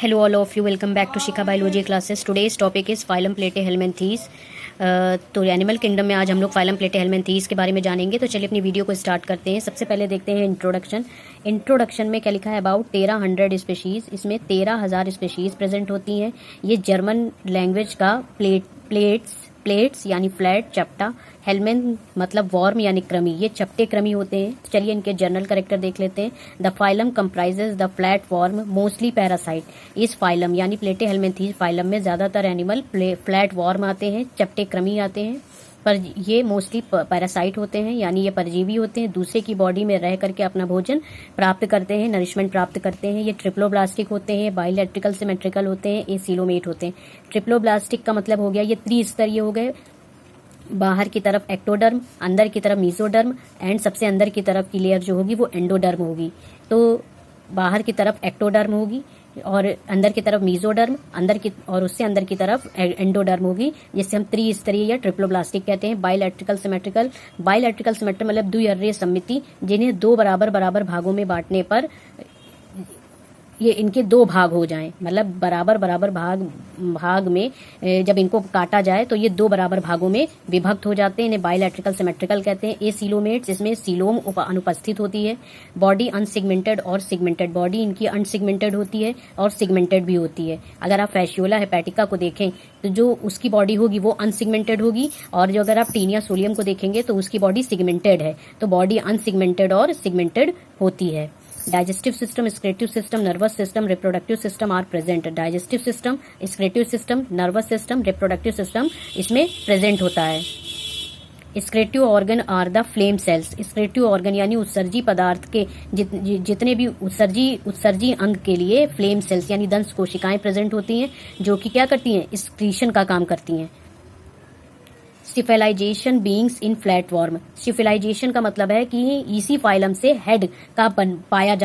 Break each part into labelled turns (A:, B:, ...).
A: Hello all of you, welcome back to Shikha biology classes. Today's topic is phylum Platyhelminthes. तो animal kingdom में आज हम लोग phylum प्लेटेहेलमिन्थीज के बारे में जानेंगे. तो चलिए अपनी वीडियो को स्टार्ट करते हैं. सबसे पहले देखते हैं इंट्रोडक्शन में क्या लिखा है. अबाउट 1300 स्पीशीज़, इसमें 13,000 स्पीशीज़ प्रेजेंट होती हैं. ये जर्मन लैंग्वेज का प्लेट्स यानी फ्लैट, चपटा, हेलमेन मतलब वॉर्म यानी कृमि, ये चपटे कृमि होते हैं. चलिए इनके जनरल कैरेक्टर देख लेते हैं. The phylum comprises the flat warm mostly parasite. इस फाइलम यानी प्लेटेहेलमिन्थीज फाइलम में ज्यादातर एनिमल फ्लैट वॉर्म आते हैं, चपटे कृमि आते हैं, पर ये मोस्टली पैरासाइट होते हैं यानी ये परजीवी होते हैं. दूसरे की बॉडी में रह करके अपना भोजन प्राप्त करते हैं, नरिशमेंट प्राप्त करते हैं. ये ट्रिप्लोब्लास्टिक होते हैं, बाइलेट्रिकल सिमेट्रिकल होते हैं, एसिलोमेट होते हैं. ट्रिप्लोब्लास्टिक का मतलब हो गया ये त्रिस्तरीय हो गए. बाहर की तरफ एक्टोडर्म, अंदर की तरफ मीजोडर्म एंड सबसे अंदर की तरफ की लेयर जो होगी वो एंडोडर्म होगी. तो बाहर की तरफ एक्टोडर्म होगी और अंदर की तरफ मीजोडर्म, और उससे अंदर की तरफ एंडोडर्म होगी, जिससे हम त्रिस्तरीय या ट्रिप्लोब्लास्टिक कहते हैं. बाइलेट्रिकल सिमेट्रिकल मतलब द्विअर्रीय सममिति, जिन्हें दो बराबर भागों में बांटने पर ये इनके दो भाग हो जाएं, मतलब बराबर भाग में जब इनको काटा जाए तो ये दो बराबर भागों में विभक्त हो जाते हैं. इन्हें बाइलेट्रिकल सिमेट्रिकल कहते हैं. एसिलोमेट्स, इसमें सीलोम अनुपस्थित होती है. बॉडी अनसिगमेंटेड और सिगमेंटेड, बॉडी इनकी अनसिगमेंटेड होती है और सिगमेंटेड भी होती है. अगर आप फैसियोला हेपेटिका को देखें तो जो उसकी बॉडी होगी वो अनसिगमेंटेड होगी, और जो अगर आप टीनिया सोलियम को देखेंगे तो उसकी बॉडी सिगमेंटेड है. तो बॉडी अनसिगमेंटेड और सिगमेंटेड होती है. Digestive system, excretive system, nervous system, reproductive system are present. Digestive system, excretive system, nervous system, reproductive system इसमें प्रेजेंट होता है. Excretive organ are the flame cells. Excretive organ यानी उत्सर्जी पदार्थ के जितने भी उत्सर्जी अंग के लिए फ्लेम सेल्स यानी दंश कोशिकाएं प्रेजेंट होती हैं, जो कि क्या करती हैं, एक्सक्रीशन का काम करती हैं. सिफेलाइजेशन बीइंग्स इन फ्लैट वॉर्म. सिफेलाइजेशन का मतलब है कि इसी फाइलम से हेड का पाया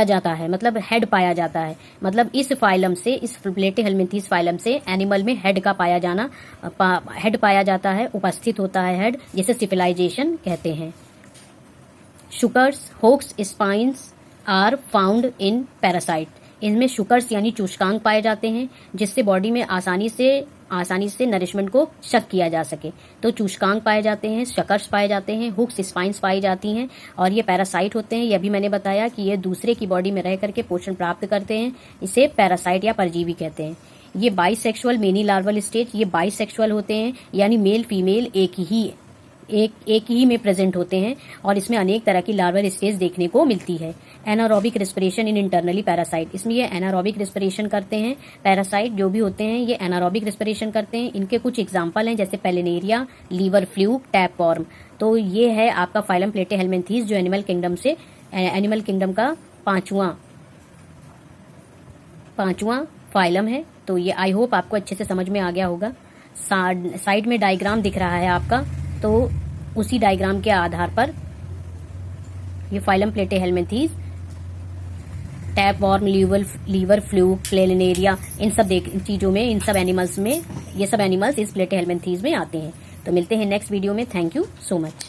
A: जाता है, मतलब हेड पाया जाता है. मतलब इस फाइलम से, इस प्लेटेहेलमिन्थीज फाइलम से एनिमल में हेड पाया जाता है, उपस्थित होता है हेड, जिसे सिफेलाइजेशन कहते हैं. Suckers, hooks, spines are found in parasite. इनमें शुकर्स यानी चूषकांग पाए जाते हैं, जिससे बॉडी में आसानी से नरिशमेंट को शक किया जा सके. तो चूषकांग पाए जाते हैं, शकर्स पाए जाते हैं, हुक्स, स्पाइन्स पाई जाती हैं, और ये पैरासाइट होते हैं. यह भी मैंने बताया कि ये दूसरे की बॉडी में रह करके पोषण प्राप्त करते हैं. इसे पैरासाइट या परजीवी कहते हैं. ये बाइसेक्सुअल मेनी लार्वल स्टेज, ये बाइसेक्सुअल होते हैं यानी मेल फीमेल एक ही में प्रेजेंट होते हैं, और इसमें अनेक तरह की लार्वल स्टेज देखने को मिलती है. Anaerobic respiration in internally parasite. इसमें ये एनारोबिक रेस्पिरेशन करते हैं. पैरासाइट जो भी होते हैं ये एनारोबिक रेस्पिरेशन करते हैं. इनके कुछ एग्जाम्पल हैं, जैसे पेलिनेरिया, लीवर फ्लूक, टैपवॉर्म. तो ये है आपका फाइलम प्लेटेहेलमिन्थीज, जो एनिमल किंगडम का पांचवा फाइलम है. तो ये आई होप आपको अच्छे से समझ में आ गया होगा. साइड में डायग्राम दिख रहा है आपका, तो उसी डायग्राम के आधार पर ये फाइलम प्लेटेहेलमिन्थीज, टैपवॉर्म, लीवर फ्लूक, प्लेनेरिया, इन सब चीजों में, इन सब एनिमल्स में, ये सब एनिमल्स इस प्लेटेहेलमिन्थीज में आते हैं. तो मिलते हैं नेक्स्ट वीडियो में. Thank you so much.